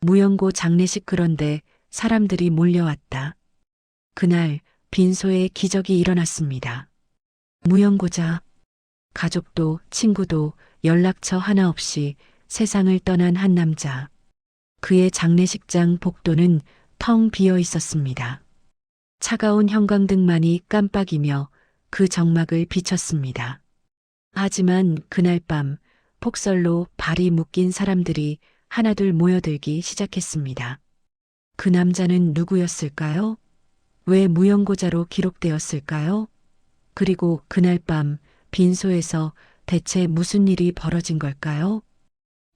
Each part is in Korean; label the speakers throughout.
Speaker 1: 무연고 장례식. 그런데 사람들이 몰려왔다. 그날 빈소에 기적이 일어났습니다. 무연고자 가족도 친구도 연락처 하나 없이 세상을 떠난 한 남자. 그의 장례식장 복도는 텅 비어 있었습니다. 차가운 형광등만이 깜빡이며 그 정막을 비췄습니다. 하지만 그날 밤 폭설로 발이 묶인 사람들이 하나둘 모여들기 시작했습니다. 그 남자는 누구였을까요? 왜 무연고자로 기록되었을까요? 그리고 그날 밤 빈소에서 대체 무슨 일이 벌어진 걸까요?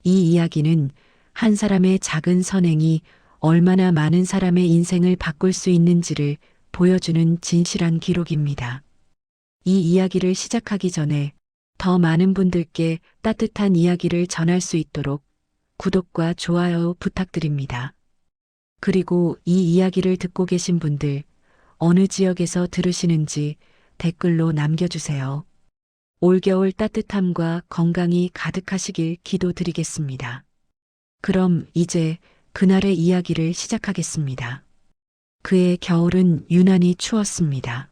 Speaker 1: 이 이야기는 한 사람의 작은 선행이 얼마나 많은 사람의 인생을 바꿀 수 있는지를 보여주는 진실한 기록입니다. 이 이야기를 시작하기 전에 더 많은 분들께 따뜻한 이야기를 전할 수 있도록 구독과 좋아요 부탁드립니다. 그리고 이 이야기를 듣고 계신 분들, 어느 지역에서 들으시는지 댓글로 남겨주세요. 올겨울 따뜻함과 건강이 가득하시길 기도드리겠습니다. 그럼 이제 그날의 이야기를 시작하겠습니다. 그의 겨울은 유난히 추웠습니다.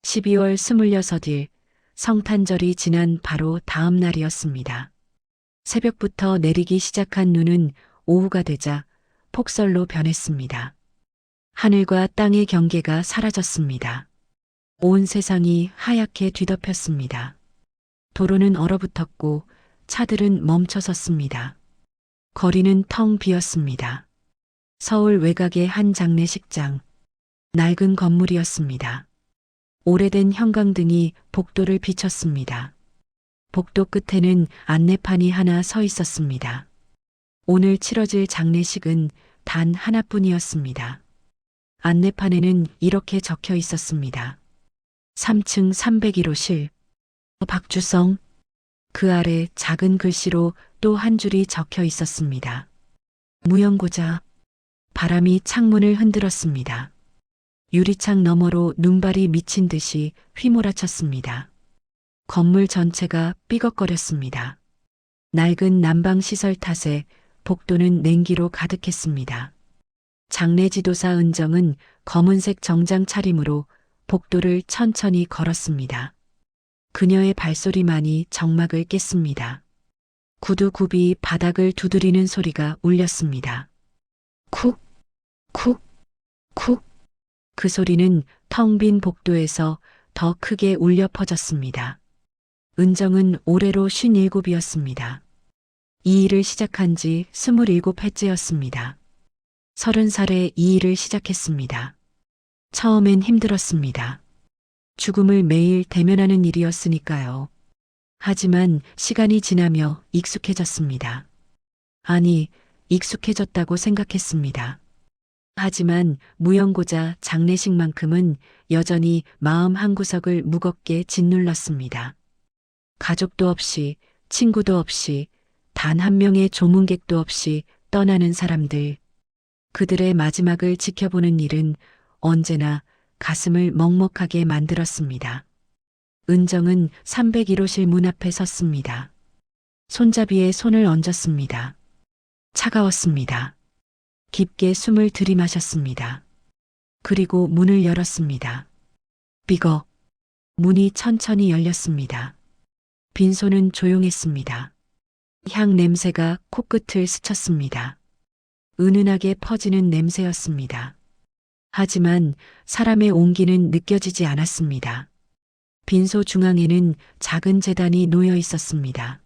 Speaker 1: 12월 26일 성탄절이 지난 바로 다음 날이었습니다. 새벽부터 내리기 시작한 눈은 오후가 되자 폭설로 변했습니다. 하늘과 땅의 경계가 사라졌습니다. 온 세상이 하얗게 뒤덮였습니다. 도로는 얼어붙었고 차들은 멈춰섰습니다. 거리는 텅 비었습니다. 서울 외곽의 한 장례식장, 낡은 건물이었습니다. 오래된 형광등이 복도를 비췄습니다. 복도 끝에는 안내판이 하나 서 있었습니다. 오늘 치러질 장례식은 단 하나뿐이었습니다. 안내판에는 이렇게 적혀 있었습니다. 3층 301호실 박주성. 그 아래 작은 글씨로 또 한 줄이 적혀 있었습니다. 무연고자. 바람이 창문을 흔들었습니다. 유리창 너머로 눈발이 미친 듯이 휘몰아쳤습니다. 건물 전체가 삐걱거렸습니다. 낡은 난방시설 탓에 복도는 냉기로 가득했습니다. 장례지도사 은정은 검은색 정장 차림으로 복도를 천천히 걸었습니다. 그녀의 발소리만이 정막을 깼습니다. 구두굽이 바닥을 두드리는 소리가 울렸습니다. 쿡, 쿡, 쿡. 그 소리는 텅 빈 복도에서 더 크게 울려 퍼졌습니다. 은정은 올해로 57이었습니다. 이 일을 시작한 지 27회째였습니다. 30살에 이 일을 시작했습니다. 처음엔 힘들었습니다. 죽음을 매일 대면하는 일이었으니까요. 하지만 시간이 지나며 익숙해졌습니다. 아니, 익숙해졌다고 생각했습니다. 하지만 무연고자 장례식만큼은 여전히 마음 한구석을 무겁게 짓눌렀습니다. 가족도 없이, 친구도 없이, 단 한 명의 조문객도 없이 떠나는 사람들. 그들의 마지막을 지켜보는 일은 언제나 가슴을 먹먹하게 만들었습니다. 은정은 301호실 문 앞에 섰습니다. 손잡이에 손을 얹었습니다. 차가웠습니다. 깊게 숨을 들이마셨습니다. 그리고 문을 열었습니다. 삐걱. 문이 천천히 열렸습니다. 빈소는 조용했습니다. 향 냄새가 코끝을 스쳤습니다. 은은하게 퍼지는 냄새였습니다. 하지만 사람의 온기는 느껴지지 않았습니다. 빈소 중앙에는 작은 제단이 놓여 있었습니다.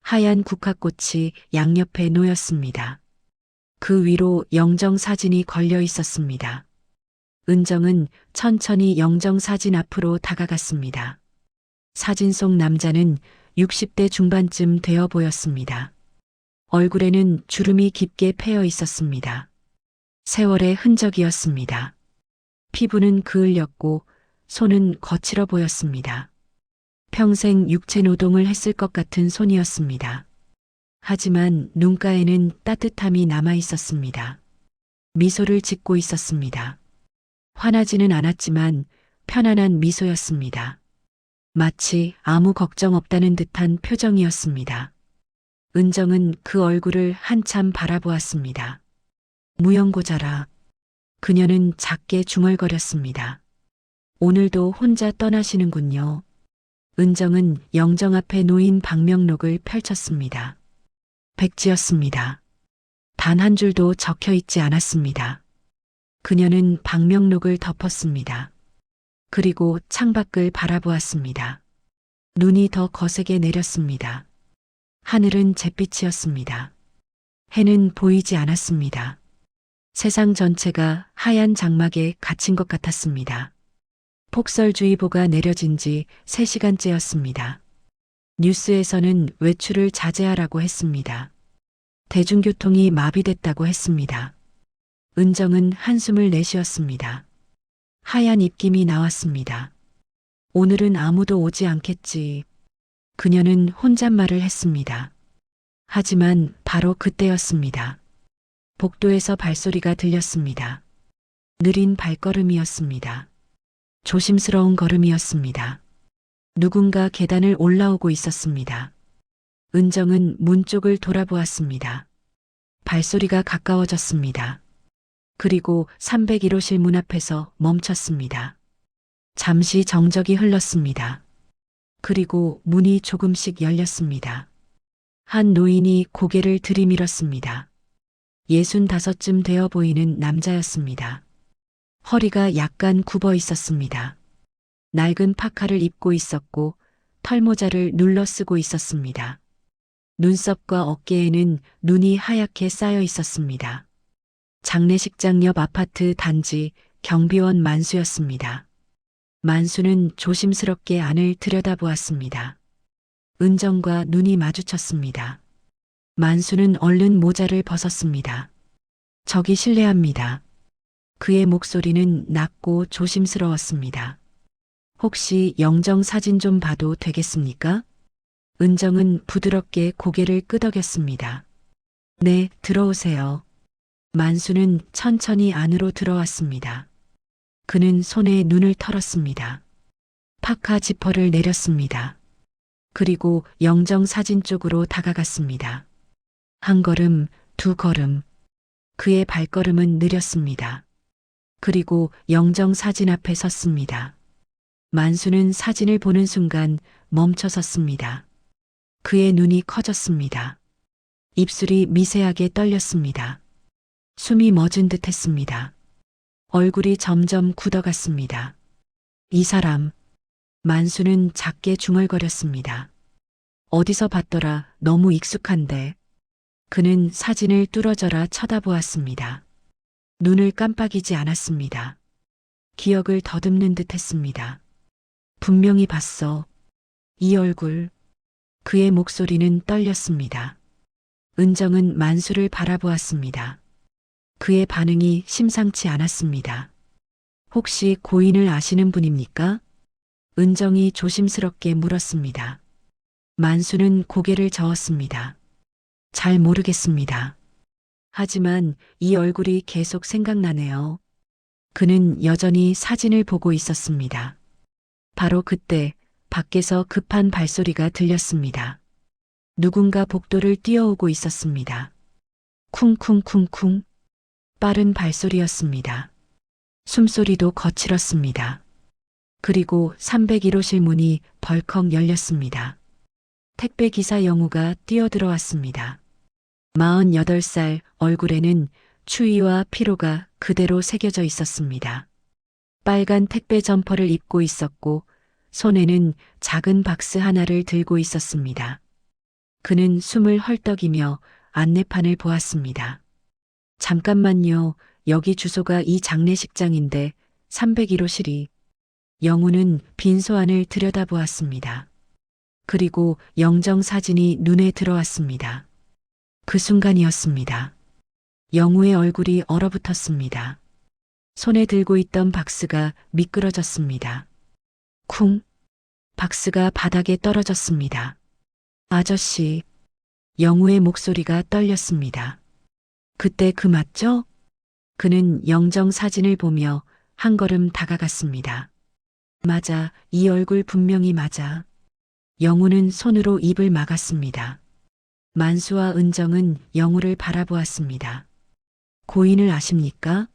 Speaker 1: 하얀 국화꽃이 양옆에 놓였습니다. 그 위로 영정사진이 걸려 있었습니다. 은정은 천천히 영정사진 앞으로 다가갔습니다. 사진 속 남자는 60대 중반쯤 되어 보였습니다. 얼굴에는 주름이 깊게 패여 있었습니다. 세월의 흔적이었습니다. 피부는 그을렸고 손은 거칠어 보였습니다. 평생 육체 노동을 했을 것 같은 손이었습니다. 하지만 눈가에는 따뜻함이 남아 있었습니다. 미소를 짓고 있었습니다. 화나지는 않았지만 편안한 미소였습니다. 마치 아무 걱정 없다는 듯한 표정이었습니다. 은정은 그 얼굴을 한참 바라보았습니다. 무연고자라. 그녀는 작게 중얼거렸습니다. 오늘도 혼자 떠나시는군요. 은정은 영정 앞에 놓인 방명록을 펼쳤습니다. 백지였습니다. 단 한 줄도 적혀 있지 않았습니다. 그녀는 방명록을 덮었습니다. 그리고 창밖을 바라보았습니다. 눈이 더 거세게 내렸습니다. 하늘은 잿빛이었습니다. 해는 보이지 않았습니다. 세상 전체가 하얀 장막에 갇힌 것 같았습니다. 폭설주의보가 내려진 지 3시간째였습니다. 뉴스에서는 외출을 자제하라고 했습니다. 대중교통이 마비됐다고 했습니다. 은정은 한숨을 내쉬었습니다. 하얀 입김이 나왔습니다. 오늘은 아무도 오지 않겠지. 그녀는 혼잣말을 했습니다. 하지만 바로 그때였습니다. 복도에서 발소리가 들렸습니다. 느린 발걸음이었습니다. 조심스러운 걸음이었습니다. 누군가 계단을 올라오고 있었습니다. 은정은 문 쪽을 돌아보았습니다. 발소리가 가까워졌습니다. 그리고 301호실 문 앞에서 멈췄습니다. 잠시 정적이 흘렀습니다. 그리고 문이 조금씩 열렸습니다. 한 노인이 고개를 들이밀었습니다. 65쯤 되어 보이는 남자였습니다. 허리가 약간 굽어 있었습니다. 낡은 파카를 입고 있었고 털모자를 눌러 쓰고 있었습니다. 눈썹과 어깨에는 눈이 하얗게 쌓여 있었습니다. 장례식장 옆 아파트 단지 경비원 만수였습니다. 만수는 조심스럽게 안을 들여다보았습니다. 은정과 눈이 마주쳤습니다. 만수는 얼른 모자를 벗었습니다. 저기 실례합니다. 그의 목소리는 낮고 조심스러웠습니다. 혹시 영정 사진 좀 봐도 되겠습니까? 은정은 부드럽게 고개를 끄덕였습니다. 네, 들어오세요. 만수는 천천히 안으로 들어왔습니다. 그는 손에 눈을 털었습니다. 파카 지퍼를 내렸습니다. 그리고 영정 사진 쪽으로 다가갔습니다. 한 걸음, 두 걸음. 그의 발걸음은 느렸습니다. 그리고 영정 사진 앞에 섰습니다. 만수는 사진을 보는 순간 멈춰 섰습니다. 그의 눈이 커졌습니다. 입술이 미세하게 떨렸습니다. 숨이 멎은 듯 했습니다. 얼굴이 점점 굳어갔습니다. 이 사람. 만수는 작게 중얼거렸습니다. 어디서 봤더라. 너무 익숙한데. 그는 사진을 뚫어져라 쳐다보았습니다. 눈을 깜빡이지 않았습니다. 기억을 더듬는 듯 했습니다. 분명히 봤어. 이 얼굴. 그의 목소리는 떨렸습니다. 은정은 만수를 바라보았습니다. 그의 반응이 심상치 않았습니다. 혹시 고인을 아시는 분입니까? 은정이 조심스럽게 물었습니다. 만수는 고개를 저었습니다. 잘 모르겠습니다. 하지만 이 얼굴이 계속 생각나네요. 그는 여전히 사진을 보고 있었습니다. 바로 그때 밖에서 급한 발소리가 들렸습니다. 누군가 복도를 뛰어오고 있었습니다. 쿵쿵쿵쿵. 빠른 발소리였습니다. 숨소리도 거칠었습니다. 그리고 301호실 문이 벌컥 열렸습니다. 택배기사 영우가 뛰어들어왔습니다. 48살 얼굴에는 추위와 피로가 그대로 새겨져 있었습니다. 빨간 택배 점퍼를 입고 있었고 손에는 작은 박스 하나를 들고 있었습니다. 그는 숨을 헐떡이며 안내판을 보았습니다. 잠깐만요. 여기 주소가 이 장례식장인데 301호실이. 영우는 빈소 안을 들여다보았습니다. 그리고 영정 사진이 눈에 들어왔습니다. 그 순간이었습니다. 영우의 얼굴이 얼어붙었습니다. 손에 들고 있던 박스가 미끄러졌습니다. 쿵. 박스가 바닥에 떨어졌습니다. 아저씨. 영우의 목소리가 떨렸습니다. 그때 그 맞죠? 그는 영정 사진을 보며 한 걸음 다가갔습니다. 맞아, 이 얼굴 분명히 맞아. 영우는 손으로 입을 막았습니다. 만수와 은정은 영우를 바라보았습니다. 고인을 아십니까?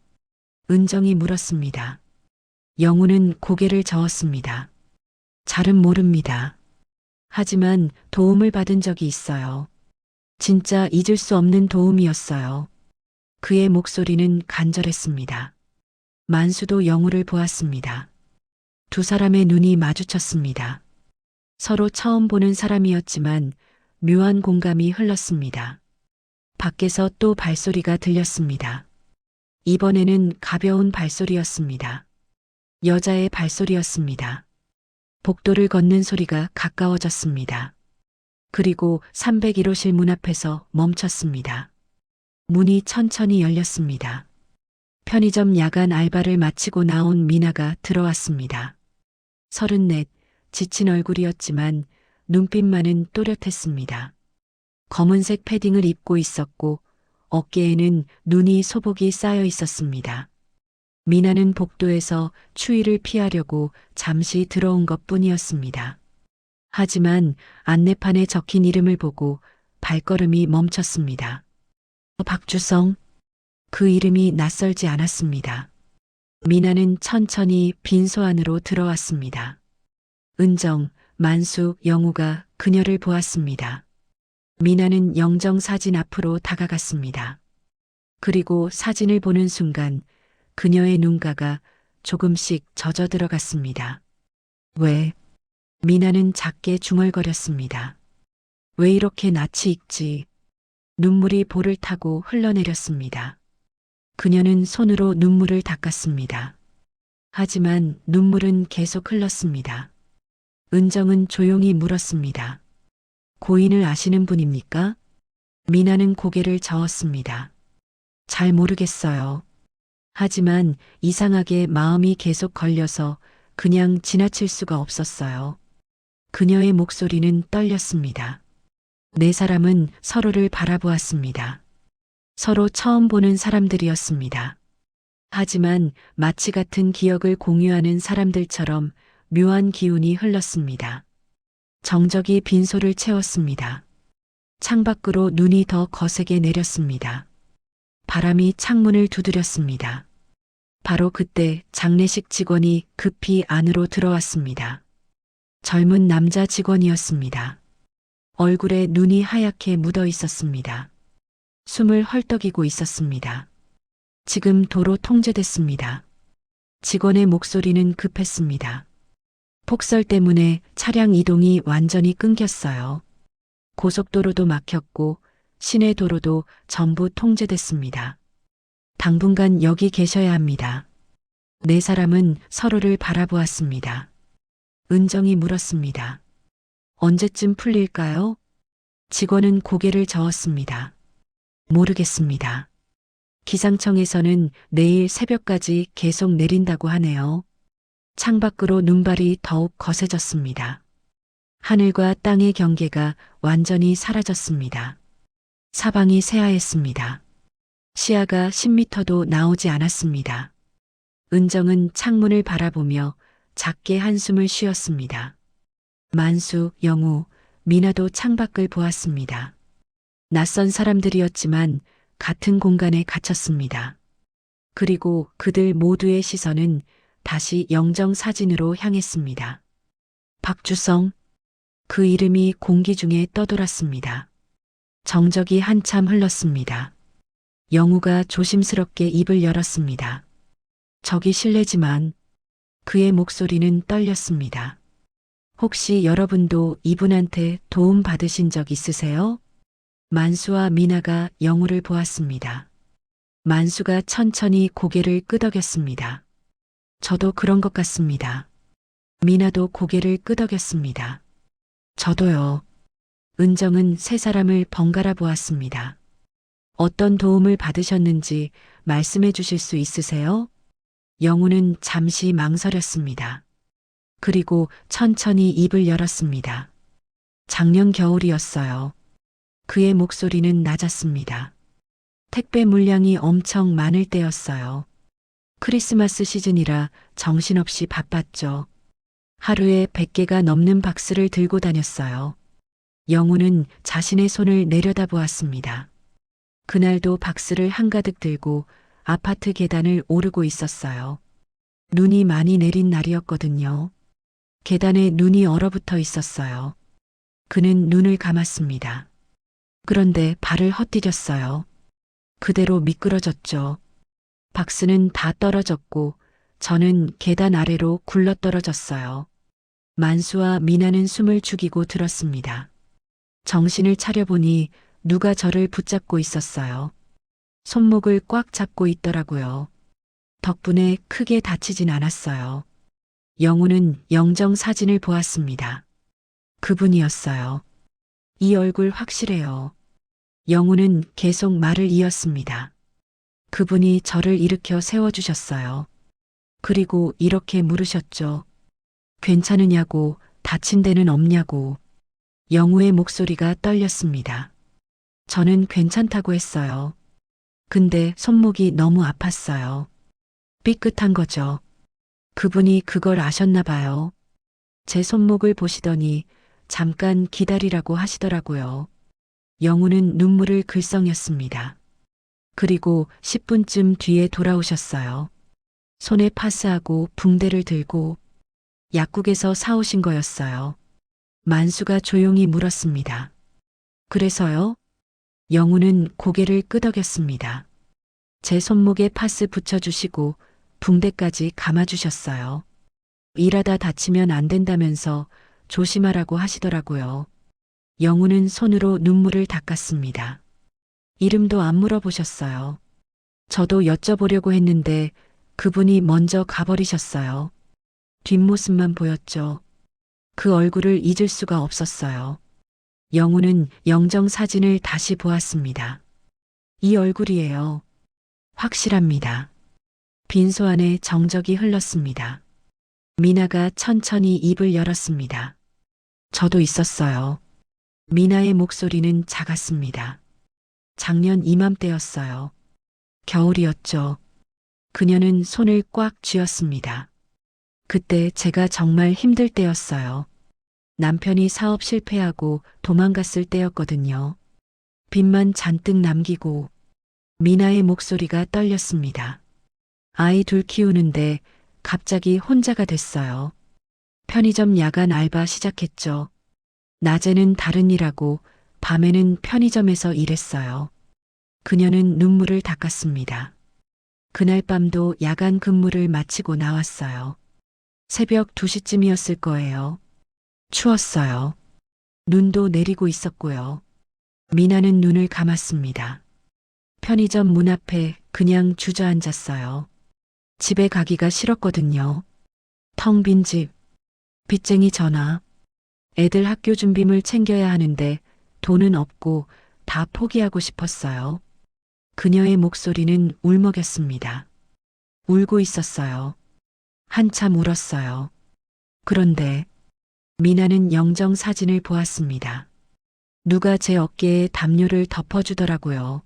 Speaker 1: 은정이 물었습니다. 영우는 고개를 저었습니다. 잘은 모릅니다. 하지만 도움을 받은 적이 있어요. 진짜 잊을 수 없는 도움이었어요. 그의 목소리는 간절했습니다. 만수도 영우를 보았습니다. 두 사람의 눈이 마주쳤습니다. 서로 처음 보는 사람이었지만 묘한 공감이 흘렀습니다. 밖에서 또 발소리가 들렸습니다. 이번에는 가벼운 발소리였습니다. 여자의 발소리였습니다. 복도를 걷는 소리가 가까워졌습니다. 그리고 301호실 문 앞에서 멈췄습니다. 문이 천천히 열렸습니다. 편의점 야간 알바를 마치고 나온 미나가 들어왔습니다. 34, 지친 얼굴이었지만 눈빛만은 또렷했습니다. 검은색 패딩을 입고 있었고 어깨에는 눈이 소복이 쌓여 있었습니다. 미나는 복도에서 추위를 피하려고 잠시 들어온 것뿐이었습니다. 하지만 안내판에 적힌 이름을 보고 발걸음이 멈췄습니다. 박주성. 그 이름이 낯설지 않았습니다. 미나는 천천히 빈소 안으로 들어왔습니다. 은정, 만수, 영우가 그녀를 보았습니다. 미나는 영정 사진 앞으로 다가갔습니다. 그리고 사진을 보는 순간 그녀의 눈가가 조금씩 젖어 들어갔습니다. 왜? 미나는 작게 중얼거렸습니다. 왜 이렇게 낯이 익지? 눈물이 볼을 타고 흘러내렸습니다. 그녀는 손으로 눈물을 닦았습니다. 하지만 눈물은 계속 흘렀습니다. 은정은 조용히 물었습니다. 고인을 아시는 분입니까? 미나는 고개를 저었습니다. 잘 모르겠어요. 하지만 이상하게 마음이 계속 걸려서 그냥 지나칠 수가 없었어요. 그녀의 목소리는 떨렸습니다. 네 사람은 서로를 바라보았습니다. 서로 처음 보는 사람들이었습니다. 하지만 마치 같은 기억을 공유하는 사람들처럼 묘한 기운이 흘렀습니다. 정적이 빈소를 채웠습니다. 창밖으로 눈이 더 거세게 내렸습니다. 바람이 창문을 두드렸습니다. 바로 그때 장례식 직원이 급히 안으로 들어왔습니다. 젊은 남자 직원이었습니다. 얼굴에 눈이 하얗게 묻어 있었습니다. 숨을 헐떡이고 있었습니다. 지금 도로 통제됐습니다. 직원의 목소리는 급했습니다. 폭설 때문에 차량 이동이 완전히 끊겼어요. 고속도로도 막혔고 시내 도로도 전부 통제됐습니다. 당분간 여기 계셔야 합니다. 네 사람은 서로를 바라보았습니다. 은정이 물었습니다. 언제쯤 풀릴까요? 직원은 고개를 저었습니다. 모르겠습니다. 기상청에서는 내일 새벽까지 계속 내린다고 하네요. 창밖으로 눈발이 더욱 거세졌습니다. 하늘과 땅의 경계가 완전히 사라졌습니다. 사방이 새하였습니다. 시야가 10m도 나오지 않았습니다. 은정은 창문을 바라보며 작게 한숨을 쉬었습니다. 만수, 영우, 미나도 창밖을 보았습니다. 낯선 사람들이었지만 같은 공간에 갇혔습니다. 그리고 그들 모두의 시선은 다시 영정 사진으로 향했습니다. 박주성. 그 이름이 공기 중에 떠돌았습니다. 정적이 한참 흘렀습니다. 영우가 조심스럽게 입을 열었습니다. 저기 실례지만 그의 목소리는 떨렸습니다. 혹시 여러분도 이분한테 도움 받으신 적 있으세요? 만수와 미나가 영우를 보았습니다. 만수가 천천히 고개를 끄덕였습니다. 저도 그런 것 같습니다. 미나도 고개를 끄덕였습니다. 저도요. 은정은 세 사람을 번갈아 보았습니다. 어떤 도움을 받으셨는지 말씀해 주실 수 있으세요? 영우는 잠시 망설였습니다. 그리고 천천히 입을 열었습니다. 작년 겨울이었어요. 그의 목소리는 낮았습니다. 택배 물량이 엄청 많을 때였어요. 크리스마스 시즌이라 정신없이 바빴죠. 하루에 100개가 넘는 박스를 들고 다녔어요. 영우는 자신의 손을 내려다보았습니다. 그날도 박스를 한가득 들고 아파트 계단을 오르고 있었어요. 눈이 많이 내린 날이었거든요. 계단에 눈이 얼어붙어 있었어요. 그는 눈을 감았습니다. 그런데 발을 헛디뎠어요. 그대로 미끄러졌죠. 박스는 다 떨어졌고 저는 계단 아래로 굴러떨어졌어요. 만수와 미나는 숨을 죽이고 들었습니다. 정신을 차려보니 누가 저를 붙잡고 있었어요. 손목을 꽉 잡고 있더라고요. 덕분에 크게 다치진 않았어요. 영우는 영정 사진을 보았습니다. 그분이었어요. 이 얼굴 확실해요. 영우는 계속 말을 이었습니다. 그분이 저를 일으켜 세워주셨어요. 그리고 이렇게 물으셨죠. 괜찮으냐고, 다친 데는 없냐고. 영우의 목소리가 떨렸습니다. 저는 괜찮다고 했어요. 근데 손목이 너무 아팠어요. 삐끗한 거죠. 그분이 그걸 아셨나 봐요. 제 손목을 보시더니 잠깐 기다리라고 하시더라고요. 영우는 눈물을 글썽였습니다. 그리고 10분쯤 뒤에 돌아오셨어요. 손에 파스하고 붕대를 들고 약국에서 사오신 거였어요. 만수가 조용히 물었습니다. 그래서요? 영우는 고개를 끄덕였습니다. 제 손목에 파스 붙여주시고 붕대까지 감아주셨어요. 일하다 다치면 안 된다면서 조심하라고 하시더라고요. 영우는 손으로 눈물을 닦았습니다. 이름도 안 물어보셨어요. 저도 여쭤보려고 했는데 그분이 먼저 가버리셨어요. 뒷모습만 보였죠. 그 얼굴을 잊을 수가 없었어요. 영우는 영정 사진을 다시 보았습니다. 이 얼굴이에요. 확실합니다. 빈소 안에 정적이 흘렀습니다. 미나가 천천히 입을 열었습니다. 저도 있었어요. 미나의 목소리는 작았습니다. 작년 이맘때였어요. 겨울이었죠. 그녀는 손을 꽉 쥐었습니다. 그때 제가 정말 힘들 때였어요. 남편이 사업 실패하고 도망갔을 때였거든요. 빚만 잔뜩 남기고 미나의 목소리가 떨렸습니다. 아이 둘 키우는데 갑자기 혼자가 됐어요. 편의점 야간 알바 시작했죠. 낮에는 다른 일하고 밤에는 편의점에서 일했어요. 그녀는 눈물을 닦았습니다. 그날 밤도 야간 근무를 마치고 나왔어요. 새벽 2시쯤이었을 거예요. 추웠어요. 눈도 내리고 있었고요. 미나는 눈을 감았습니다. 편의점 문 앞에 그냥 주저앉았어요. 집에 가기가 싫었거든요. 텅 빈 집, 빚쟁이 전화, 애들 학교 준비물 챙겨야 하는데 돈은 없고 다 포기하고 싶었어요. 그녀의 목소리는 울먹였습니다. 울고 있었어요. 한참 울었어요. 그런데 미나는 영정 사진을 보았습니다. 누가 제 어깨에 담요를 덮어주더라고요.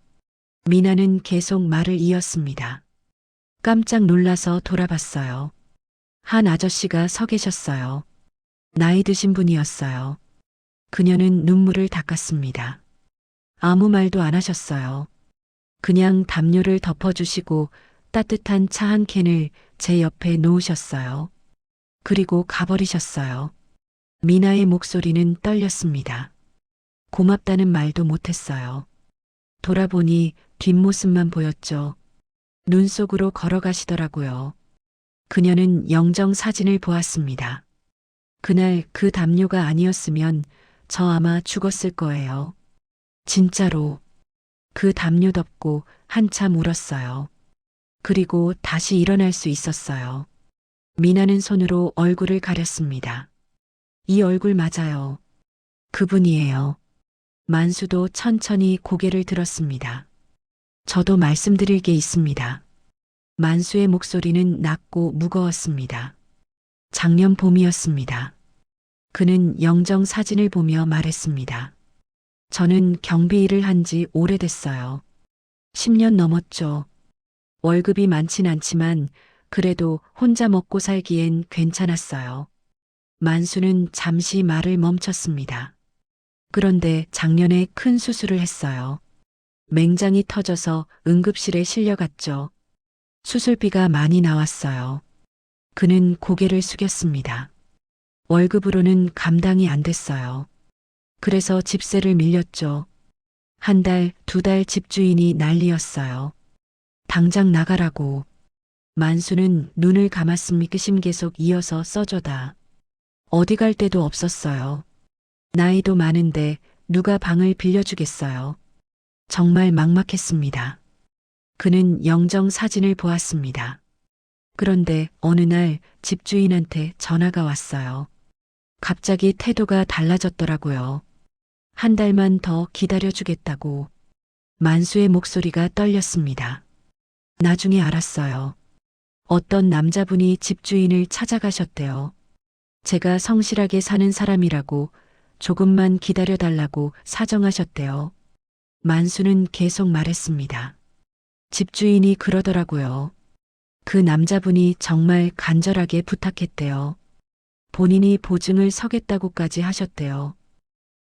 Speaker 1: 미나는 계속 말을 이었습니다. 깜짝 놀라서 돌아봤어요. 한 아저씨가 서 계셨어요. 나이 드신 분이었어요. 그녀는 눈물을 닦았습니다. 아무 말도 안 하셨어요. 그냥 담요를 덮어주시고 따뜻한 차 한 캔을 제 옆에 놓으셨어요. 그리고 가버리셨어요. 미나의 목소리는 떨렸습니다. 고맙다는 말도 못했어요. 돌아보니 뒷모습만 보였죠. 눈 속으로 걸어가시더라고요. 그녀는 영정 사진을 보았습니다. 그날 그 담요가 아니었으면 저 아마 죽었을 거예요. 진짜로. 그 담요 덮고 한참 울었어요. 그리고 다시 일어날 수 있었어요. 미나는 손으로 얼굴을 가렸습니다. 이 얼굴 맞아요. 그분이에요. 만수도 천천히 고개를 들었습니다. 저도 말씀드릴 게 있습니다. 만수의 목소리는 낮고 무거웠습니다. 작년 봄이었습니다. 그는 영정 사진을 보며 말했습니다. 저는 경비 일을 한 지 오래됐어요. 10년 넘었죠. 월급이 많진 않지만 그래도 혼자 먹고 살기엔 괜찮았어요. 만수는 잠시 말을 멈췄습니다. 그런데 작년에 큰 수술을 했어요. 맹장이 터져서 응급실에 실려갔죠. 수술비가 많이 나왔어요. 그는 고개를 숙였습니다. 월급으로는 감당이 안 됐어요. 그래서 집세를 밀렸죠. 한 달, 두 달 집주인이 난리였어요. 당장 나가라고. 만수는 눈을 감았으니 끄심 계속 이어서 써줘다. 어디 갈 데도 없었어요. 나이도 많은데 누가 방을 빌려주겠어요. 정말 막막했습니다. 그는 영정 사진을 보았습니다. 그런데 어느 날 집주인한테 전화가 왔어요. 갑자기 태도가 달라졌더라고요. 한 달만 더 기다려주겠다고. 만수의 목소리가 떨렸습니다. 나중에 알았어요. 어떤 남자분이 집주인을 찾아가셨대요. 제가 성실하게 사는 사람이라고 조금만 기다려달라고 사정하셨대요. 만수는 계속 말했습니다. 집주인이 그러더라고요. 그 남자분이 정말 간절하게 부탁했대요. 본인이 보증을 서겠다고까지 하셨대요.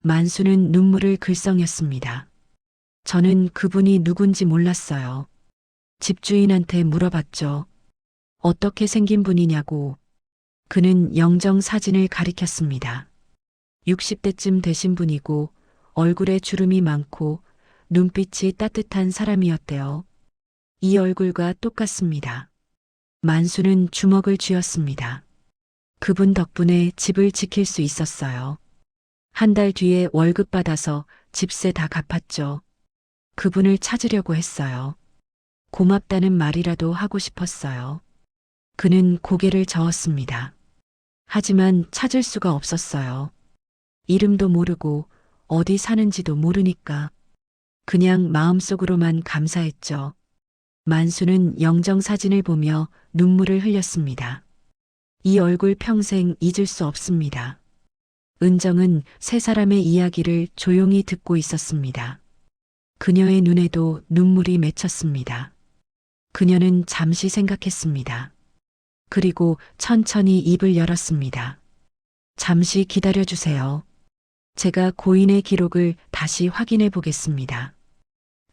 Speaker 1: 만수는 눈물을 글썽였습니다. 저는 그분이 누군지 몰랐어요. 집주인한테 물어봤죠. 어떻게 생긴 분이냐고. 그는 영정 사진을 가리켰습니다. 60대쯤 되신 분이고 얼굴에 주름이 많고 눈빛이 따뜻한 사람이었대요. 이 얼굴과 똑같습니다. 만수는 주먹을 쥐었습니다. 그분 덕분에 집을 지킬 수 있었어요. 한 달 뒤에 월급 받아서 집세 다 갚았죠. 그분을 찾으려고 했어요. 고맙다는 말이라도 하고 싶었어요. 그는 고개를 저었습니다. 하지만 찾을 수가 없었어요. 이름도 모르고 어디 사는지도 모르니까 그냥 마음속으로만 감사했죠. 만수는 영정 사진을 보며 눈물을 흘렸습니다. 이 얼굴 평생 잊을 수 없습니다. 은정은 세 사람의 이야기를 조용히 듣고 있었습니다. 그녀의 눈에도 눈물이 맺혔습니다. 그녀는 잠시 생각했습니다. 그리고 천천히 입을 열었습니다. 잠시 기다려주세요. 제가 고인의 기록을 다시 확인해 보겠습니다.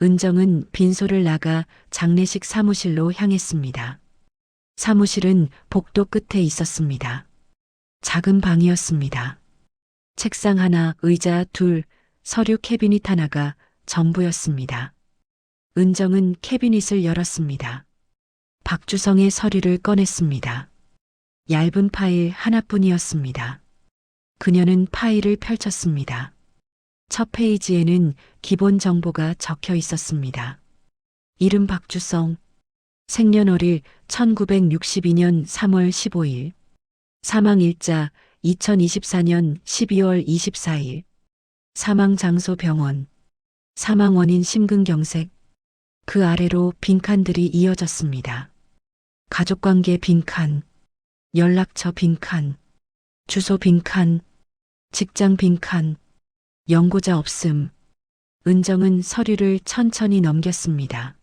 Speaker 1: 은정은 빈소를 나가 장례식 사무실로 향했습니다. 사무실은 복도 끝에 있었습니다. 작은 방이었습니다. 책상 하나, 의자 둘, 서류 캐비닛 하나가 전부였습니다. 은정은 캐비닛을 열었습니다. 박주성의 서류를 꺼냈습니다. 얇은 파일 하나뿐이었습니다. 그녀는 파일을 펼쳤습니다. 첫 페이지에는 기본 정보가 적혀 있었습니다. 이름 박주성, 생년월일 1962년 3월 15일, 사망일자 2024년 12월 24일, 사망장소 병원, 사망원인 심근경색, 그 아래로 빈칸들이 이어졌습니다. 가족관계 빈칸, 연락처 빈칸, 주소 빈칸, 직장 빈칸, 연고자 없음. 은정은 서류를 천천히 넘겼습니다.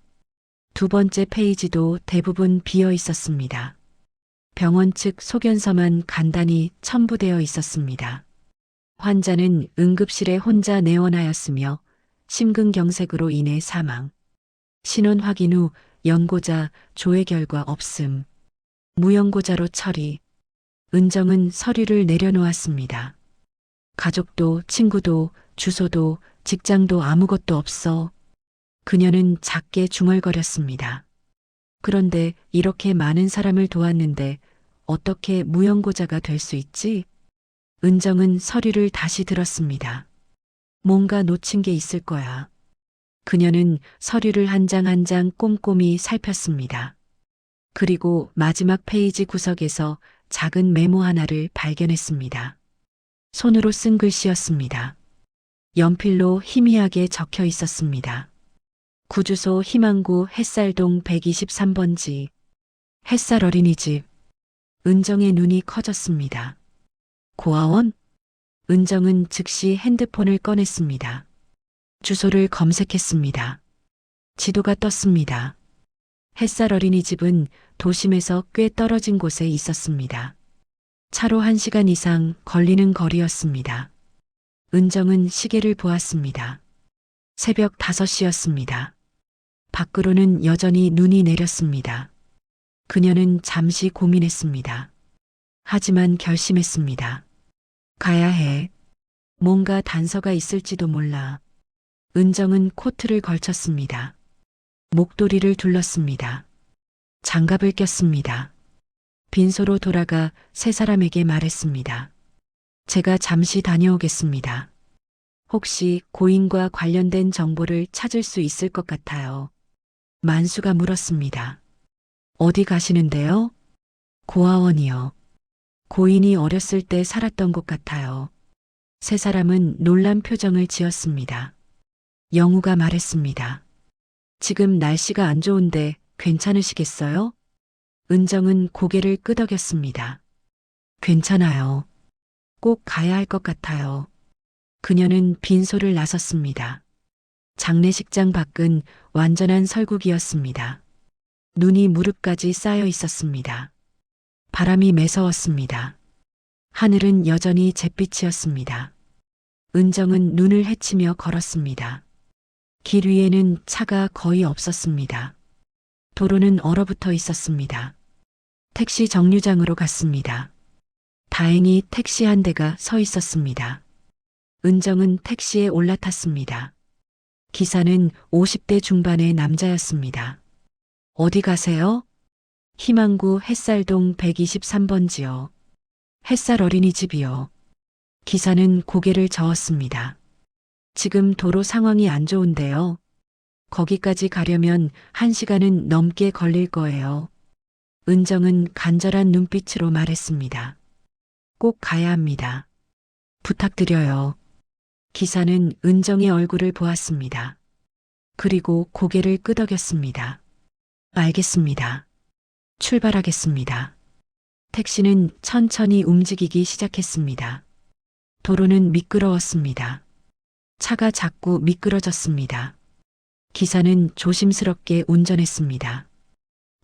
Speaker 1: 두 번째 페이지도 대부분 비어 있었습니다. 병원 측 소견서만 간단히 첨부되어 있었습니다. 환자는 응급실에 혼자 내원하였으며 심근경색으로 인해 사망. 신원 확인 후 연고자 조회 결과 없음. 무연고자로 처리. 은정은 서류를 내려놓았습니다. 가족도 친구도 주소도 직장도 아무것도 없어. 그녀는 작게 중얼거렸습니다. 그런데 이렇게 많은 사람을 도왔는데 어떻게 무연고자가 될 수 있지? 은정은 서류를 다시 들었습니다. 뭔가 놓친 게 있을 거야. 그녀는 서류를 한 장 한 장 꼼꼼히 살폈습니다. 그리고 마지막 페이지 구석에서 작은 메모 하나를 발견했습니다. 손으로 쓴 글씨였습니다. 연필로 희미하게 적혀 있었습니다. 구주소 희망구 햇살동 123번지. 햇살 어린이집. 은정의 눈이 커졌습니다. 고아원? 은정은 즉시 핸드폰을 꺼냈습니다. 주소를 검색했습니다. 지도가 떴습니다. 햇살 어린이집은 도심에서 꽤 떨어진 곳에 있었습니다. 차로 1시간 이상 걸리는 거리였습니다. 은정은 시계를 보았습니다. 새벽 5시였습니다. 밖으로는 여전히 눈이 내렸습니다. 그녀는 잠시 고민했습니다. 하지만 결심했습니다. 가야 해. 뭔가 단서가 있을지도 몰라. 은정은 코트를 걸쳤습니다. 목도리를 둘렀습니다. 장갑을 꼈습니다. 빈소로 돌아가 세 사람에게 말했습니다. 제가 잠시 다녀오겠습니다. 혹시 고인과 관련된 정보를 찾을 수 있을 것 같아요. 만수가 물었습니다. 어디 가시는데요? 고아원이요. 고인이 어렸을 때 살았던 곳 같아요. 세 사람은 놀란 표정을 지었습니다. 영우가 말했습니다. 지금 날씨가 안 좋은데 괜찮으시겠어요? 은정은 고개를 끄덕였습니다. 괜찮아요. 꼭 가야 할 것 같아요. 그녀는 빈소를 나섰습니다. 장례식장 밖은 완전한 설국이었습니다. 눈이 무릎까지 쌓여 있었습니다. 바람이 매서웠습니다. 하늘은 여전히 잿빛이었습니다. 은정은 눈을 헤치며 걸었습니다. 길 위에는 차가 거의 없었습니다. 도로는 얼어붙어 있었습니다. 택시 정류장으로 갔습니다. 다행히 택시 한 대가 서 있었습니다. 은정은 택시에 올라탔습니다. 기사는 50대 중반의 남자였습니다. 어디 가세요? 희망구 햇살동 123번지요. 햇살 어린이집이요. 기사는 고개를 저었습니다. 지금 도로 상황이 안 좋은데요. 거기까지 가려면 1시간은 넘게 걸릴 거예요. 은정은 간절한 눈빛으로 말했습니다. 꼭 가야 합니다. 부탁드려요. 기사는 은정의 얼굴을 보았습니다. 그리고 고개를 끄덕였습니다. 알겠습니다. 출발하겠습니다. 택시는 천천히 움직이기 시작했습니다. 도로는 미끄러웠습니다. 차가 자꾸 미끄러졌습니다. 기사는 조심스럽게 운전했습니다.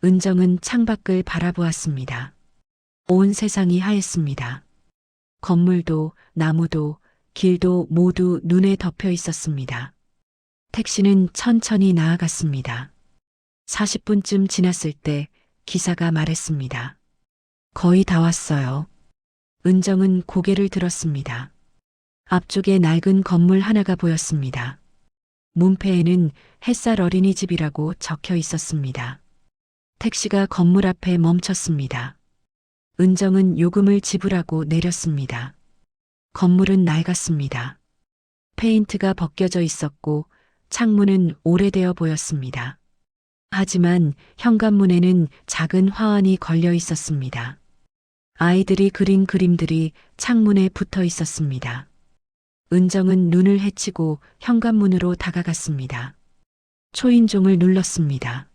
Speaker 1: 은정은 창밖을 바라보았습니다. 온 세상이 하였습니다. 건물도 나무도 길도 모두 눈에 덮여 있었습니다. 택시는 천천히 나아갔습니다. 40분쯤 지났을 때 기사가 말했습니다. 거의 다 왔어요. 은정은 고개를 들었습니다. 앞쪽에 낡은 건물 하나가 보였습니다. 문패에는 햇살 어린이집이라고 적혀 있었습니다. 택시가 건물 앞에 멈췄습니다. 은정은 요금을 지불하고 내렸습니다. 건물은 낡았습니다. 페인트가 벗겨져 있었고 창문은 오래되어 보였습니다. 하지만 현관문에는 작은 화환이 걸려 있었습니다. 아이들이 그린 그림들이 창문에 붙어 있었습니다. 은정은 눈을 헤치고 현관문으로 다가갔습니다. 초인종을 눌렀습니다.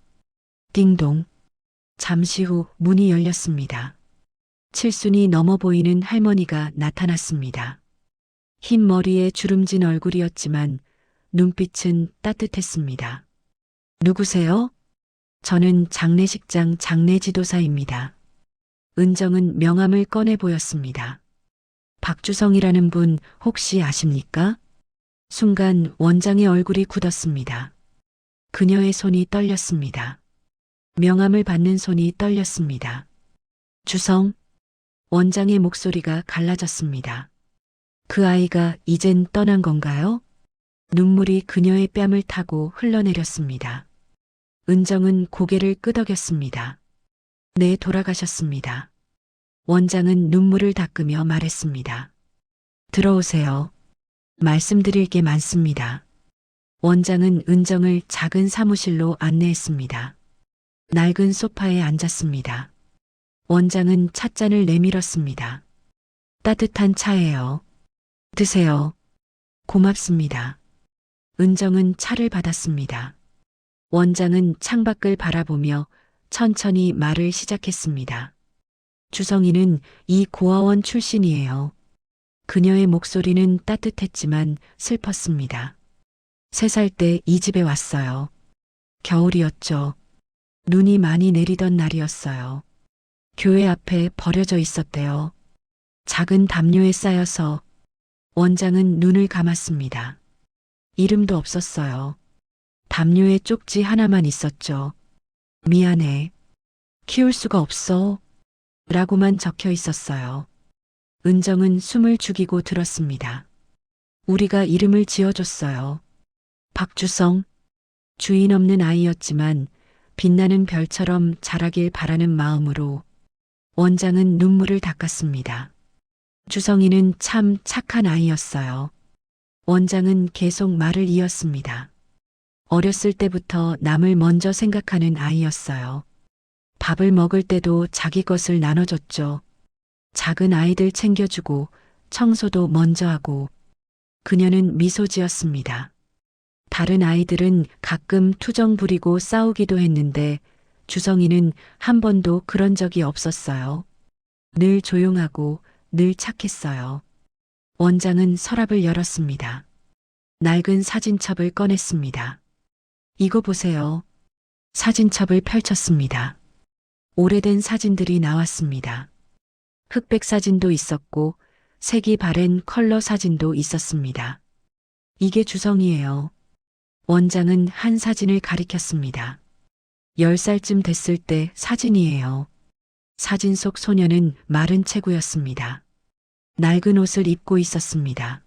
Speaker 1: 띵동. 잠시 후 문이 열렸습니다. 칠순이 넘어 보이는 할머니가 나타났습니다. 흰 머리에 주름진 얼굴이었지만 눈빛은 따뜻했습니다. 누구세요? 저는 장례식장 장례지도사입니다. 은정은 명함을 꺼내 보였습니다. 박주성이라는 분 혹시 아십니까? 순간 원장의 얼굴이 굳었습니다. 그녀의 손이 떨렸습니다. 명함을 받는 손이 떨렸습니다. 주성. 원장의 목소리가 갈라졌습니다. 그 아이가 이젠 떠난 건가요? 눈물이 그녀의 뺨을 타고 흘러내렸습니다. 은정은 고개를 끄덕였습니다. 네, 돌아가셨습니다. 원장은 눈물을 닦으며 말했습니다. 들어오세요. 말씀드릴 게 많습니다. 원장은 은정을 작은 사무실로 안내했습니다. 낡은 소파에 앉았습니다. 원장은 찻잔을 내밀었습니다. 따뜻한 차예요. 드세요. 고맙습니다. 은정은 차를 받았습니다. 원장은 창밖을 바라보며 천천히 말을 시작했습니다. 주성이는 이 고아원 출신이에요. 그녀의 목소리는 따뜻했지만 슬펐습니다. 3살 때 이 집에 왔어요. 겨울이었죠. 눈이 많이 내리던 날이었어요. 교회 앞에 버려져 있었대요. 작은 담요에 쌓여서 원장은 눈을 감았습니다. 이름도 없었어요. 담요에 쪽지 하나만 있었죠. 미안해. 키울 수가 없어. 라고만 적혀 있었어요. 은정은 숨을 죽이고 들었습니다. 우리가 이름을 지어줬어요. 박주성. 주인 없는 아이였지만 빛나는 별처럼 자라길 바라는 마음으로 원장은 눈물을 닦았습니다. 주성이는 참 착한 아이였어요. 원장은 계속 말을 이었습니다. 어렸을 때부터 남을 먼저 생각하는 아이였어요. 밥을 먹을 때도 자기 것을 나눠줬죠. 작은 아이들 챙겨주고 청소도 먼저 하고 그녀는 미소 지었습니다. 다른 아이들은 가끔 투정 부리고 싸우기도 했는데 주성이는 한 번도 그런 적이 없었어요. 늘 조용하고 늘 착했어요. 원장은 서랍을 열었습니다. 낡은 사진첩을 꺼냈습니다. 이거 보세요. 사진첩을 펼쳤습니다. 오래된 사진들이 나왔습니다. 흑백 사진도 있었고 색이 바랜 컬러 사진도 있었습니다. 이게 주성이에요. 원장은 한 사진을 가리켰습니다. 10살쯤 됐을 때 사진이에요. 사진 속 소녀는 마른 체구였습니다. 낡은 옷을 입고 있었습니다.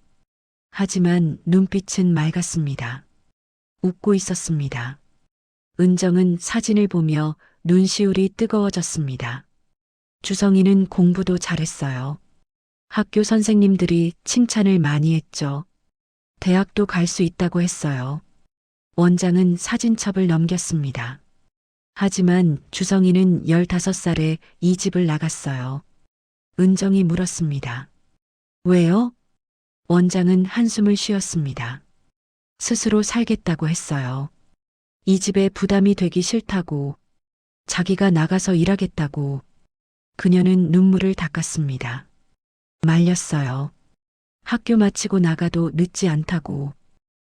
Speaker 1: 하지만 눈빛은 맑았습니다. 웃고 있었습니다. 은정은 사진을 보며 눈시울이 뜨거워졌습니다. 주성이는 공부도 잘했어요. 학교 선생님들이 칭찬을 많이 했죠. 대학도 갈 수 있다고 했어요. 원장은 사진첩을 넘겼습니다. 하지만 주성이는 15살에 이 집을 나갔어요. 은정이 물었습니다. 왜요? 원장은 한숨을 쉬었습니다. 스스로 살겠다고 했어요. 이 집에 부담이 되기 싫다고, 자기가 나가서 일하겠다고. 그녀는 눈물을 닦았습니다. 말렸어요. 학교 마치고 나가도 늦지 않다고.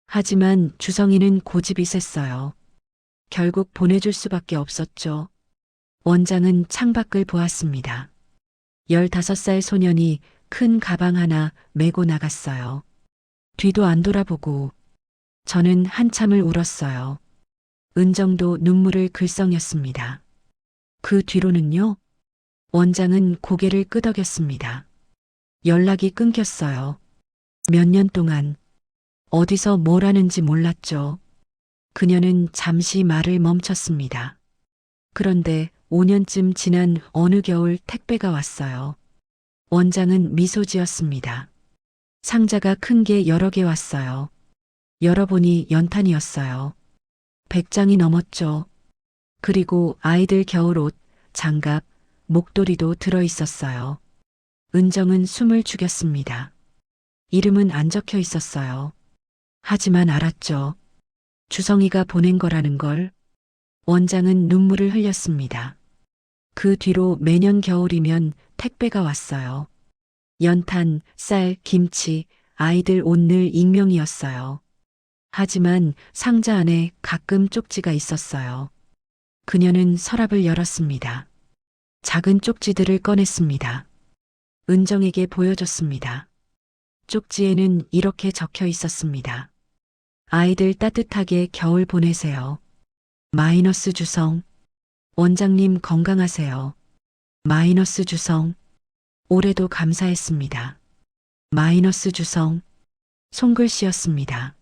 Speaker 1: 하지만 주성이는 고집이 셌어요. 결국 보내줄 수밖에 없었죠. 원장은 창밖을 보았습니다. 15살 소년이 큰 가방 하나 메고 나갔어요. 뒤도 안 돌아보고 저는 한참을 울었어요. 은정도 눈물을 글썽였습니다. 그 뒤로는요? 원장은 고개를 끄덕였습니다. 연락이 끊겼어요. 몇 년 동안 어디서 뭘 하는지 몰랐죠. 그녀는 잠시 말을 멈췄습니다. 그런데 5년쯤 지난 어느 겨울 택배가 왔어요. 원장은 미소 지었습니다. 상자가 큰 게 여러 개 왔어요. 열어보니 연탄이었어요. 100장이 넘었죠. 그리고 아이들 겨울옷, 장갑, 목도리도 들어 있었어요. 은정은 숨을 죽였습니다. 이름은 안 적혀 있었어요. 하지만 알았죠. 주성이가 보낸 거라는 걸. 원장은 눈물을 흘렸습니다. 그 뒤로 매년 겨울이면 택배가 왔어요. 연탄, 쌀, 김치, 아이들 옷 늘 익명이었어요. 하지만 상자 안에 가끔 쪽지가 있었어요. 그녀는 서랍을 열었습니다. 작은 쪽지들을 꺼냈습니다. 은정에게 보여줬습니다. 쪽지에는 이렇게 적혀 있었습니다. 아이들 따뜻하게 겨울 보내세요. 마이너스 주성. 원장님 건강하세요. 마이너스 주성. 올해도 감사했습니다. 마이너스 주성. 손글씨였습니다.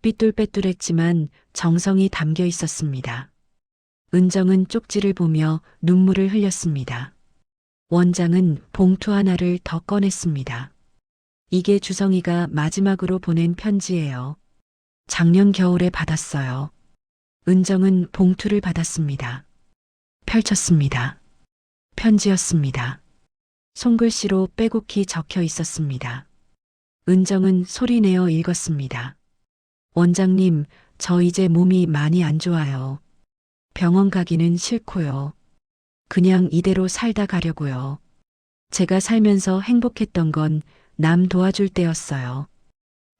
Speaker 1: 삐뚤빼뚤했지만 정성이 담겨 있었습니다. 은정은 쪽지를 보며 눈물을 흘렸습니다. 원장은 봉투 하나를 더 꺼냈습니다. 이게 주성이가 마지막으로 보낸 편지예요. 작년 겨울에 받았어요. 은정은 봉투를 받았습니다. 펼쳤습니다. 편지였습니다. 손글씨로 빼곡히 적혀 있었습니다. 은정은 소리내어 읽었습니다. 원장님, 저 이제 몸이 많이 안 좋아요. 병원 가기는 싫고요. 그냥 이대로 살다 가려고요. 제가 살면서 행복했던 건 남 도와줄 때였어요.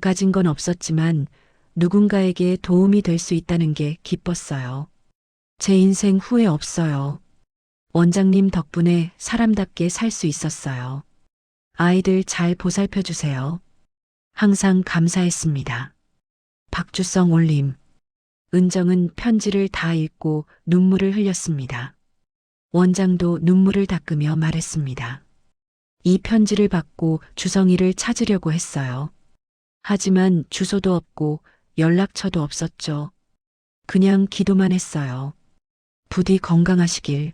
Speaker 1: 가진 건 없었지만 누군가에게 도움이 될 수 있다는 게 기뻤어요. 제 인생 후회 없어요. 원장님 덕분에 사람답게 살 수 있었어요. 아이들 잘 보살펴 주세요. 항상 감사했습니다. 박주성 올림. 은정은 편지를 다 읽고 눈물을 흘렸습니다. 원장도 눈물을 닦으며 말했습니다. 이 편지를 받고 주성이를 찾으려고 했어요. 하지만 주소도 없고 연락처도 없었죠. 그냥 기도만 했어요. 부디 건강하시길.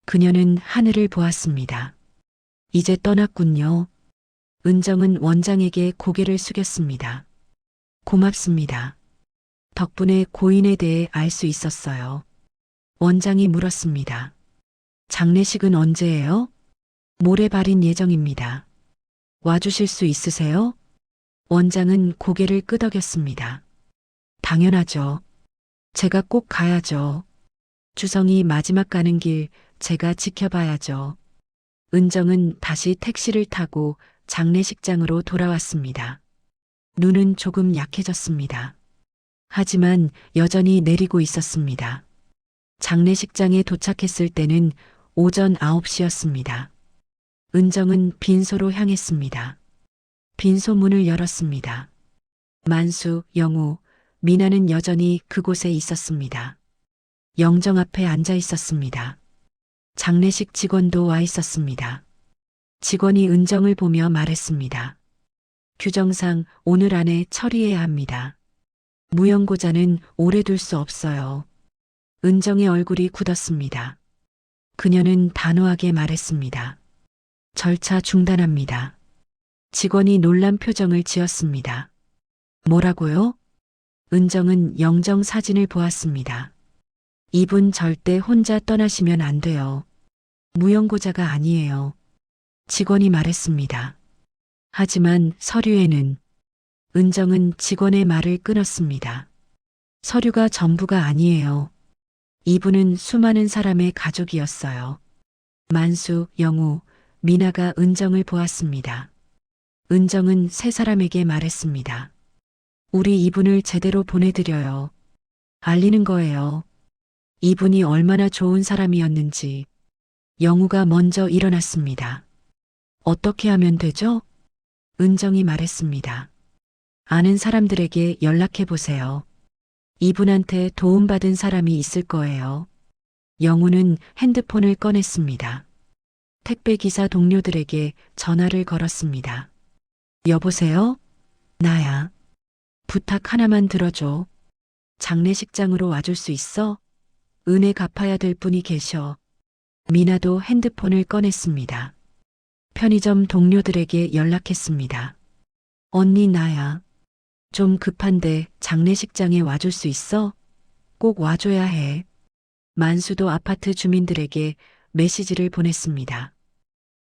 Speaker 1: 그녀는 하늘을 보았습니다. 이제 떠났군요. 은정은 원장에게 고개를 숙였습니다. 고맙습니다. 덕분에 고인에 대해 알 수 있었어요. 원장이 물었습니다. 장례식은 언제예요? 모레 발인 예정입니다. 와주실 수 있으세요? 원장은 고개를 끄덕였습니다. 당연하죠. 제가 꼭 가야죠. 주성이 마지막 가는 길 제가 지켜봐야죠. 은정은 다시 택시를 타고 장례식장으로 돌아왔습니다. 눈은 조금 약해졌습니다. 하지만 여전히 내리고 있었습니다. 장례식장에 도착했을 때는 오전 9시였습니다. 은정은 빈소로 향했습니다. 빈소 문을 열었습니다. 만수, 영우, 미나는 여전히 그곳에 있었습니다. 영정 앞에 앉아 있었습니다. 장례식 직원도 와 있었습니다. 직원이 은정을 보며 말했습니다. 규정상 오늘 안에 처리해야 합니다. 무연고자는 오래 둘 수 없어요. 은정의 얼굴이 굳었습니다. 그녀는 단호하게 말했습니다. 절차 중단합니다. 직원이 놀란 표정을 지었습니다. 뭐라고요? 은정은 영정 사진을 보았습니다. 이분 절대 혼자 떠나시면 안 돼요. 무연고자가 아니에요. 직원이 말했습니다. 하지만 서류에는 은정은 직원의 말을 끊었습니다. 서류가 전부가 아니에요. 이분은 수많은 사람의 가족이었어요. 만수, 영우, 미나가 은정을 보았습니다. 은정은 세 사람에게 말했습니다. 우리 이분을 제대로 보내드려요. 알리는 거예요. 이분이 얼마나 좋은 사람이었는지. 영우가 먼저 일어났습니다. 어떻게 하면 되죠? 은정이 말했습니다. 아는 사람들에게 연락해 보세요. 이분한테 도움받은 사람이 있을 거예요. 영우는 핸드폰을 꺼냈습니다. 택배기사 동료들에게 전화를 걸었습니다. 여보세요? 나야. 부탁 하나만 들어줘. 장례식장으로 와줄 수 있어? 은혜 갚아야 될 분이 계셔. 미나도 핸드폰을 꺼냈습니다. 편의점 동료들에게 연락했습니다. 언니 나야. 좀 급한데 장례식장에 와줄 수 있어? 꼭 와줘야 해. 만수도 아파트 주민들에게 메시지를 보냈습니다.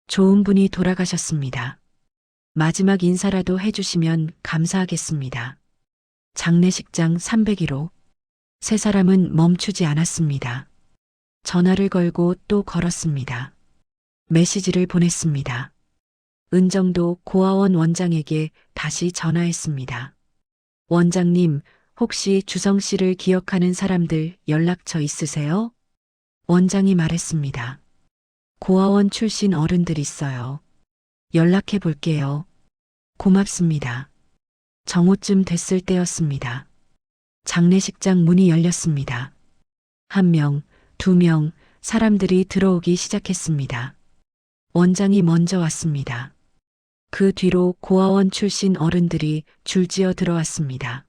Speaker 1: 좋은 분이 돌아가셨습니다. 마지막 인사라도 해주시면 감사하겠습니다. 장례식장 301호. 세 사람은 멈추지 않았습니다. 전화를 걸고 또 걸었습니다. 메시지를 보냈습니다. 은정도 고아원 원장에게 다시 전화했습니다. 원장님, 혹시 주성 씨를 기억하는 사람들 연락처 있으세요? 원장이 말했습니다. 고아원 출신 어른들 있어요. 연락해 볼게요. 고맙습니다. 정오쯤 됐을 때였습니다. 장례식장 문이 열렸습니다. 1명, 2명, 사람들이 들어오기 시작했습니다. 원장이 먼저 왔습니다. 그 뒤로 고아원 출신 어른들이 줄지어 들어왔습니다.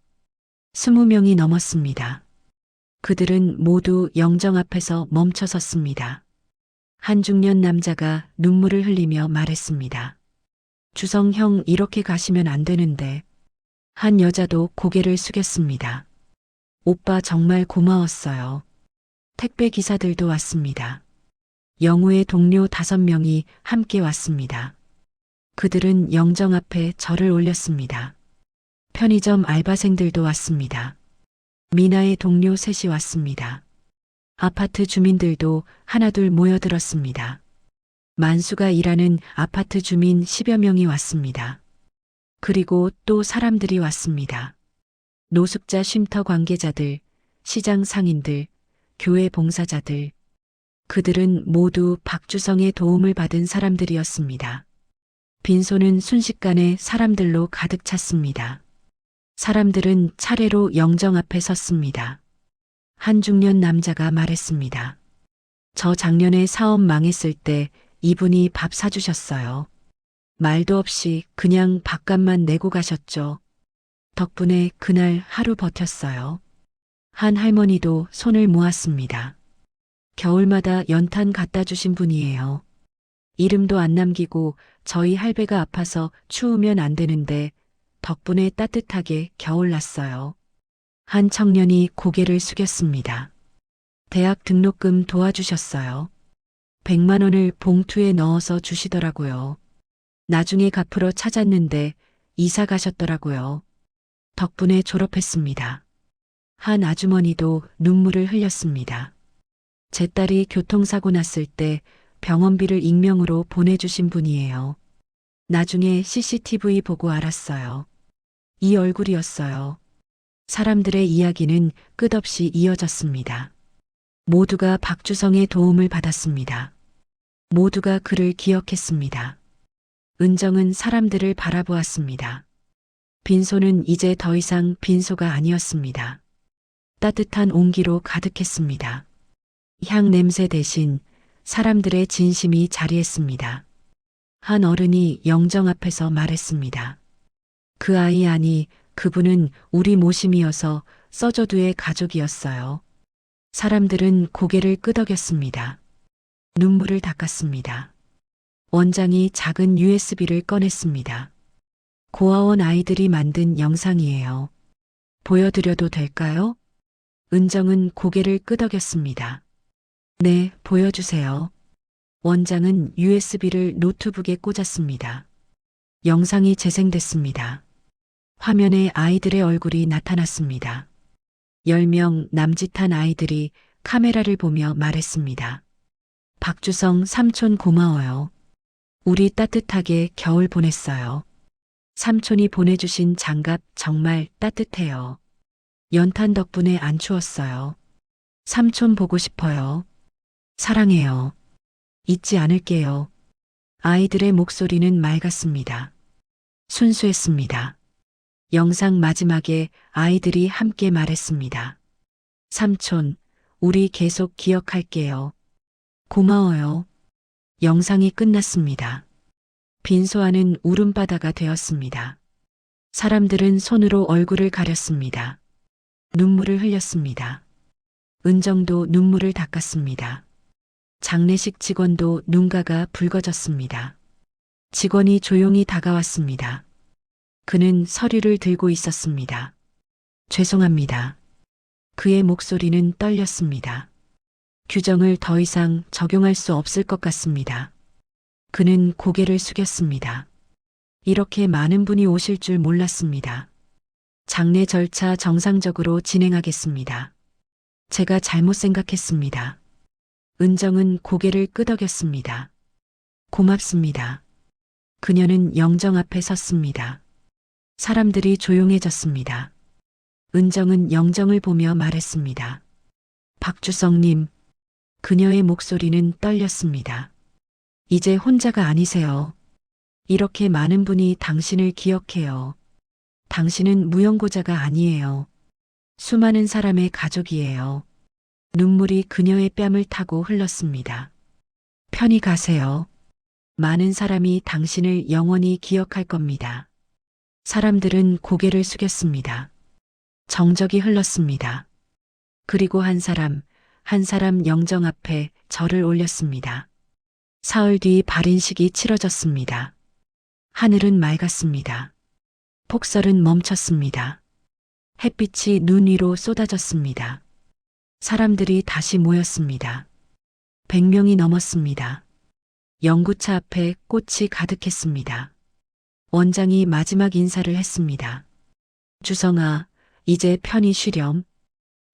Speaker 1: 20명이 넘었습니다. 그들은 모두 영정 앞에서 멈춰 섰습니다. 한 중년 남자가 눈물을 흘리며 말했습니다. 주성 형 이렇게 가시면 안 되는데. 한 여자도 고개를 숙였습니다. 오빠 정말 고마웠어요. 택배 기사들도 왔습니다. 영우의 동료 5명이 함께 왔습니다. 그들은 영정 앞에 절을 올렸습니다. 편의점 알바생들도 왔습니다. 미나의 동료 3이 왔습니다. 아파트 주민들도 하나둘 모여들었습니다. 만수가 일하는 아파트 주민 10여 명이 왔습니다. 그리고 또 사람들이 왔습니다. 노숙자 쉼터 관계자들, 시장 상인들, 교회 봉사자들. 그들은 모두 박주성의 도움을 받은 사람들이었습니다. 빈소는 순식간에 사람들로 가득 찼습니다. 사람들은 차례로 영정 앞에 섰습니다. 한 중년 남자가 말했습니다. 저 작년에 사업 망했을 때 이분이 밥 사주셨어요. 말도 없이 그냥 밥값만 내고 가셨죠. 덕분에 그날 하루 버텼어요. 한 할머니도 손을 모았습니다. 겨울마다 연탄 갖다 주신 분이에요. 이름도 안 남기고 저희 할배가 아파서 추우면 안 되는데 덕분에 따뜻하게 겨울 났어요. 한 청년이 고개를 숙였습니다. 대학 등록금 도와주셨어요. 100만 원을 봉투에 넣어서 주시더라고요. 나중에 갚으러 찾았는데 이사 가셨더라고요. 덕분에 졸업했습니다. 한 아주머니도 눈물을 흘렸습니다. 제 딸이 교통사고 났을 때 병원비를 익명으로 보내주신 분이에요. 나중에 CCTV 보고 알았어요. 이 얼굴이었어요. 사람들의 이야기는 끝없이 이어졌습니다. 모두가 박주성의 도움을 받았습니다. 모두가 그를 기억했습니다. 은정은 사람들을 바라보았습니다. 빈소는 이제 더 이상 빈소가 아니었습니다. 따뜻한 온기로 가득했습니다. 향 냄새 대신 사람들의 진심이 자리했습니다. 한 어른이 영정 앞에서 말했습니다. 그 아이 아니, 그분은 우리 모심이어서 써저드의 가족이었어요. 사람들은 고개를 끄덕였습니다. 눈물을 닦았습니다. 원장이 작은 USB를 꺼냈습니다. 고아원 아이들이 만든 영상이에요. 보여드려도 될까요? 은정은 고개를 끄덕였습니다. 네, 보여주세요. 원장은 USB를 노트북에 꽂았습니다. 영상이 재생됐습니다. 화면에 아이들의 얼굴이 나타났습니다. 10명 남짓한 아이들이 카메라를 보며 말했습니다. 박주성 삼촌 고마워요. 우리 따뜻하게 겨울 보냈어요. 삼촌이 보내주신 장갑 정말 따뜻해요. 연탄 덕분에 안 추웠어요. 삼촌 보고 싶어요. 사랑해요. 잊지 않을게요. 아이들의 목소리는 맑았습니다. 순수했습니다. 영상 마지막에 아이들이 함께 말했습니다. 삼촌, 우리 계속 기억할게요. 고마워요. 영상이 끝났습니다. 빈소 안은 울음바다가 되었습니다. 사람들은 손으로 얼굴을 가렸습니다. 눈물을 흘렸습니다. 은정도 눈물을 닦았습니다. 장례식 직원도 눈가가 붉어졌습니다. 직원이 조용히 다가왔습니다. 그는 서류를 들고 있었습니다. 죄송합니다. 그의 목소리는 떨렸습니다. 규정을 더 이상 적용할 수 없을 것 같습니다. 그는 고개를 숙였습니다. 이렇게 많은 분이 오실 줄 몰랐습니다. 장례 절차 정상적으로 진행하겠습니다. 제가 잘못 생각했습니다. 은정은 고개를 끄덕였습니다. 고맙습니다. 그녀는 영정 앞에 섰습니다. 사람들이 조용해졌습니다. 은정은 영정을 보며 말했습니다. 박주성님, 그녀의 목소리는 떨렸습니다. 이제 혼자가 아니세요. 이렇게 많은 분이 당신을 기억해요. 당신은 무용고자가 아니에요. 수많은 사람의 가족이에요. 눈물이 그녀의 뺨을 타고 흘렀습니다. 편히 가세요. 많은 사람이 당신을 영원히 기억할 겁니다. 사람들은 고개를 숙였습니다. 정적이 흘렀습니다. 그리고 한 사람 영정 앞에 절을 올렸습니다. 사흘 뒤 발인식이 치러졌습니다. 하늘은 맑았습니다. 폭설은 멈췄습니다. 햇빛이 눈 위로 쏟아졌습니다. 사람들이 다시 모였습니다. 100명이 넘었습니다. 영구차 앞에 꽃이 가득했습니다. 원장이 마지막 인사를 했습니다. 주성아, 이제 편히 쉬렴.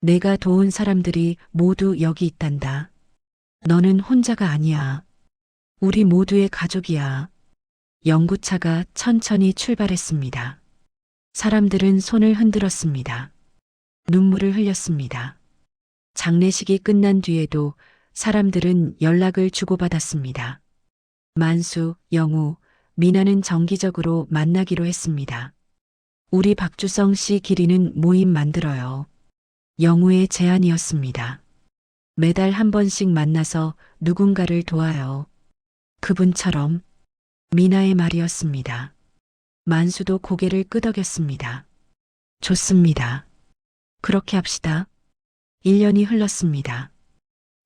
Speaker 1: 내가 도운 사람들이 모두 여기 있단다. 너는 혼자가 아니야. 우리 모두의 가족이야. 영구차가 천천히 출발했습니다. 사람들은 손을 흔들었습니다. 눈물을 흘렸습니다. 장례식이 끝난 뒤에도 사람들은 연락을 주고받았습니다. 만수, 영우, 미나는 정기적으로 만나기로 했습니다. 우리 박주성 씨 길이는 모임 만들어요. 영우의 제안이었습니다. 매달 한 번씩 만나서 누군가를 도와요. 그분처럼. 미나의 말이었습니다. 만수도 고개를 끄덕였습니다. 좋습니다. 그렇게 합시다. 1년이 흘렀습니다.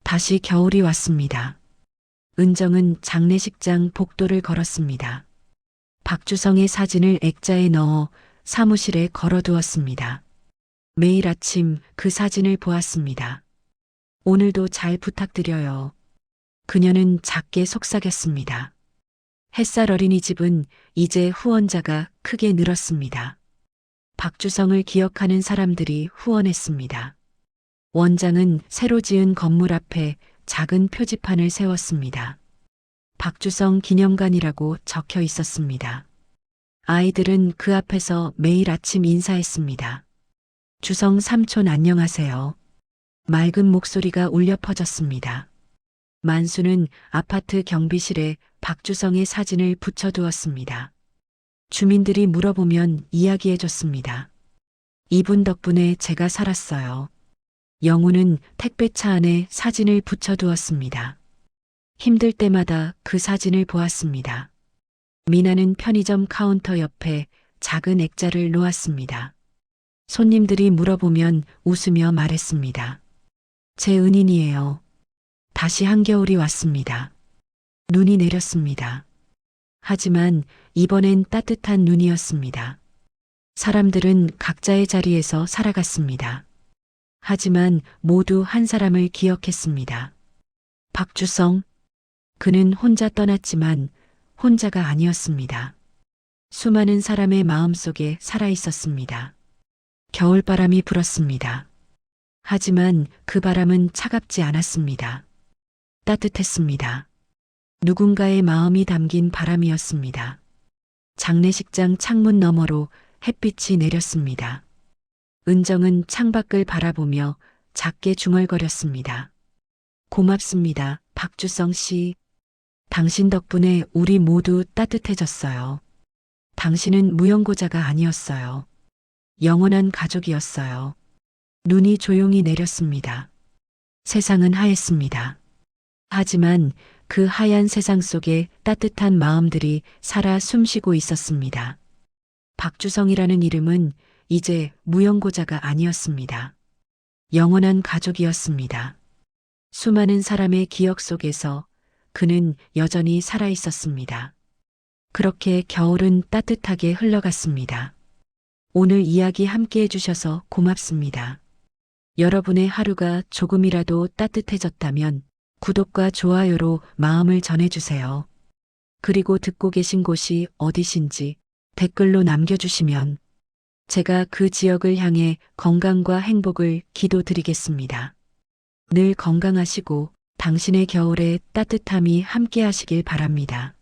Speaker 1: 다시 겨울이 왔습니다. 은정은 장례식장 복도를 걸었습니다. 박주성의 사진을 액자에 넣어 사무실에 걸어두었습니다. 매일 아침 그 사진을 보았습니다. 오늘도 잘 부탁드려요. 그녀는 작게 속삭였습니다. 햇살 어린이집은 이제 후원자가 크게 늘었습니다. 박주성을 기억하는 사람들이 후원했습니다. 원장은 새로 지은 건물 앞에 작은 표지판을 세웠습니다. 박주성 기념관이라고 적혀 있었습니다. 아이들은 그 앞에서 매일 아침 인사했습니다. 주성 삼촌 안녕하세요. 맑은 목소리가 울려 퍼졌습니다. 만수는 아파트 경비실에 박주성의 사진을 붙여두었습니다. 주민들이 물어보면 이야기해줬습니다. 이분 덕분에 제가 살았어요. 영우는 택배차 안에 사진을 붙여두었습니다. 힘들 때마다 그 사진을 보았습니다. 미나는 편의점 카운터 옆에 작은 액자를 놓았습니다. 손님들이 물어보면 웃으며 말했습니다. 제 은인이에요. 다시 한겨울이 왔습니다. 눈이 내렸습니다. 하지만 이번엔 따뜻한 눈이었습니다. 사람들은 각자의 자리에서 살아갔습니다. 하지만 모두 한 사람을 기억했습니다. 박주성. 그는 혼자 떠났지만 혼자가 아니었습니다. 수많은 사람의 마음속에 살아 있었습니다. 겨울바람이 불었습니다. 하지만 그 바람은 차갑지 않았습니다. 따뜻했습니다. 누군가의 마음이 담긴 바람이었습니다. 장례식장 창문 너머로 햇빛이 내렸습니다. 은정은 창밖을 바라보며 작게 중얼거렸습니다. 고맙습니다, 박주성 씨. 당신 덕분에 우리 모두 따뜻해졌어요. 당신은 무용고자가 아니었어요. 영원한 가족이었어요. 눈이 조용히 내렸습니다. 세상은 하였습니다. 하지만 그 하얀 세상 속에 따뜻한 마음들이 살아 숨쉬고 있었습니다. 박주성이라는 이름은 이제 무용고자가 아니었습니다. 영원한 가족이었습니다. 수많은 사람의 기억 속에서 그는 여전히 살아 있었습니다. 그렇게 겨울은 따뜻하게 흘러갔습니다. 오늘 이야기 함께 해주셔서 고맙습니다. 여러분의 하루가 조금이라도 따뜻해졌다면 구독과 좋아요로 마음을 전해주세요. 그리고 듣고 계신 곳이 어디신지 댓글로 남겨주시면 제가 그 지역을 향해 건강과 행복을 기도드리겠습니다. 늘 건강하시고 당신의 겨울에 따뜻함이 함께 하시길 바랍니다.